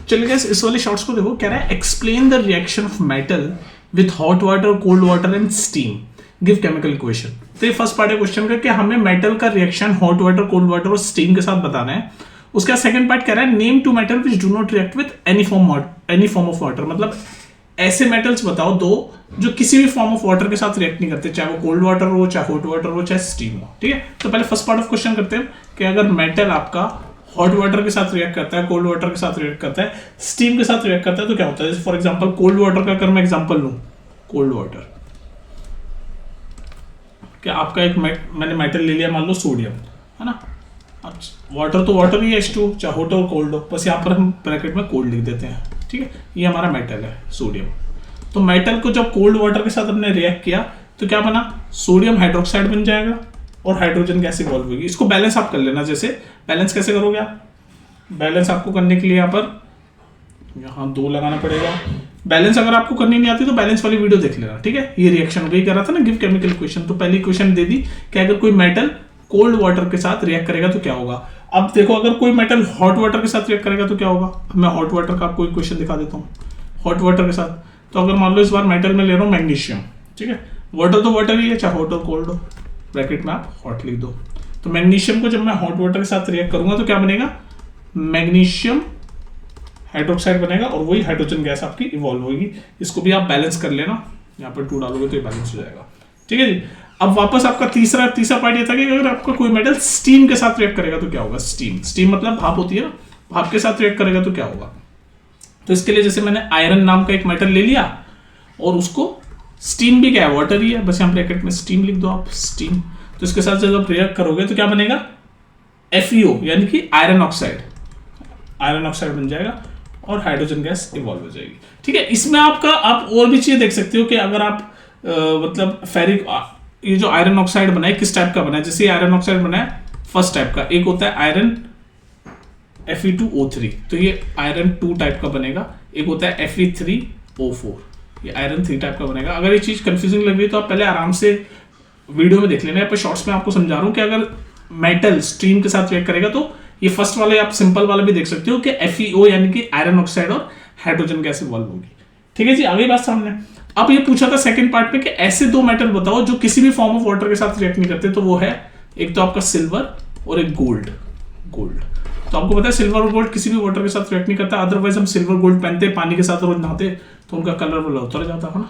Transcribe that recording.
चलिए गाइस इस वाले शॉर्ट्स को देखो, कह रहा है explain the reaction of metal with hot water, cold water and steam, give chemical equation. तो ये फर्स्ट पार्ट है क्वेश्चन का कि हमें मेटल का reaction hot water, cold water और स्टीम के साथ बताना है। उसका सेकंड पार्ट कह रहा है name to metal which do not react with any form of water, मतलब ऐसे मेटल्स बताओ दो जो किसी भी फॉर्म ऑफ वाटर के साथ रिएक्ट नहीं करते, चाहे वो कोल्ड वाटर हो, चाहे हॉट वाटर हो, चाहे स्टीम हो। ठीक है, तो पहले फर्स्ट पार्ट ऑफ क्वेश्चन करते हैं कि अगर मेटल आपका हॉट वाटर के साथ रिएक्ट करता है, कोल्ड वाटर के साथ रिएक्ट करता है, स्टीम के साथ रिएक्ट करता है, तो क्या होता है। जैसे फॉर एग्जांपल कोल्ड वाटर का अगर मैं एग्जांपल लूं, कोल्ड वाटर, क्या आपका एक मैंने मेटल ले लिया, मान लो सोडियम, है ना। अब वाटर तो वाटर ही है, H2, चाहे हॉट हो कोल्ड हो, बस यहाँ पर हम ब्रैकेट में कोल्ड लिख देते हैं। ठीक है, ये हमारा मेटल है सोडियम। तो मेटल को जब कोल्ड वाटर के साथ हमने रिएक्ट किया तो क्या बना, सोडियम हाइड्रोक्साइड बन जाएगा और हाइड्रोजन गैस इवॉल्व होगी। इसको बैलेंस आप कर लेना। जैसे बैलेंस कैसे करोगे आप, बैलेंस आपको करने के लिए यहाँ 2 लगाना पड़ेगा। बैलेंस अगर आपको करनी नहीं आती तो बैलेंस वाली वीडियो देख लेना। ठीक है, ये रिएक्शन हो गई, कह रहा था ना गिव केमिकल इक्वेशन। तो पहली इक्वेशन दे दी कि अगर कोई मेटल कोल्ड वाटर के साथ रिएक्ट करेगा तो क्या होगा। अब देखो अगर कोई मेटल हॉट वाटर के साथ रिएक्ट करेगा तो क्या होगा। मैं हॉट वाटर का आपको इक्वेशन दिखा देता हूँ। हॉट वाटर के साथ तो अगर मान लो इस बार मेटल में ले रहा हूँ मैग्नीशियम, ठीक है, वाटर तो वाटर ही है, चाहे हॉट और कोल्ड हो, ब्रैकेट में आप हॉट लिख दो। तो मैग्नीशियम को जब मैं हॉट वाटर के साथ रिएक्ट करूंगा तो क्या बनेगा, मैग्नीशियम हाइड्रोक्साइड बनेगा और वही हाइड्रोजन गैस आपकी इवॉल्व होगी। इसको भी आप बैलेंस कर लेना, यहाँ पर 2 डालोगे तो ये बैलेंस हो जाएगा। ठीक है जी। अब वापस आपका तीसरा पार्ट ये था कि अगर आपका कोई मेटल स्टीम के साथ रिएक्ट करेगा तो क्या होगा। स्टीम मतलब भाप होती है ना, भाप के साथ रिएक्ट करेगा तो क्या होगा। तो इसके लिए जैसे मैंने आयरन नाम का एक मेटल ले लिया और उसको स्टीम भी क्या है, वाटर ही है, बस यहाँ ब्रैकेट में स्टीम लिख दो आप, स्टीम। तो इसके साथ जब रिएक्ट करोगे तो क्या बनेगा, FeO यानी कि आयरन ऑक्साइड बन जाएगा और हाइड्रोजन गैस इवॉल्व हो जाएगी। ठीक है, इसमें आप और भी चीजें देख सकते हो कि अगर आप मतलब फेरिक, ये जो आयरन ऑक्साइड बना है किस टाइप का बना है। जैसे आयरन ऑक्साइड बना है फर्स्ट टाइप का, एक होता है आयरन Fe2O3, तो ये आयरन 2 टाइप का बनेगा। एक होता है Fe3O4, ये आयरन 3 टाइप का बनेगा। अगर ये चीज कंफ्यूजिंग लग रही है तो आप पहले आराम से वीडियो में देख लेना। यहाँ पे शॉर्ट्स में आपको समझा रहा हूँ कि अगर मेटल स्ट्रीम के साथ रिएक्ट करेगा तो ये फर्स्ट वाले आप सिंपल वाला भी देख सकते हो कि FeO यानी कि आयरन ऑक्साइड और हाइड्रोजन गैस इवॉल्व होगी। ठीक है जी, आगे बात सामने। अब ये पूछा था सेकंड पार्ट में कि ऐसे 2 मेटल बताओ जो किसी भी फॉर्म ऑफ वाटर के साथ रिएक्ट नहीं करते। तो वो है एक तो आपका सिल्वर और एक गोल्ड। तो आपको पता है सिल्वर और गोल्ड किसी भी वाटर के साथ रिएक्ट नहीं करता। अदरवाइज हम सिल्वर गोल्ड पहनते पानी के साथ रोज नहाते तो उनका कलर उतर जाता है ना।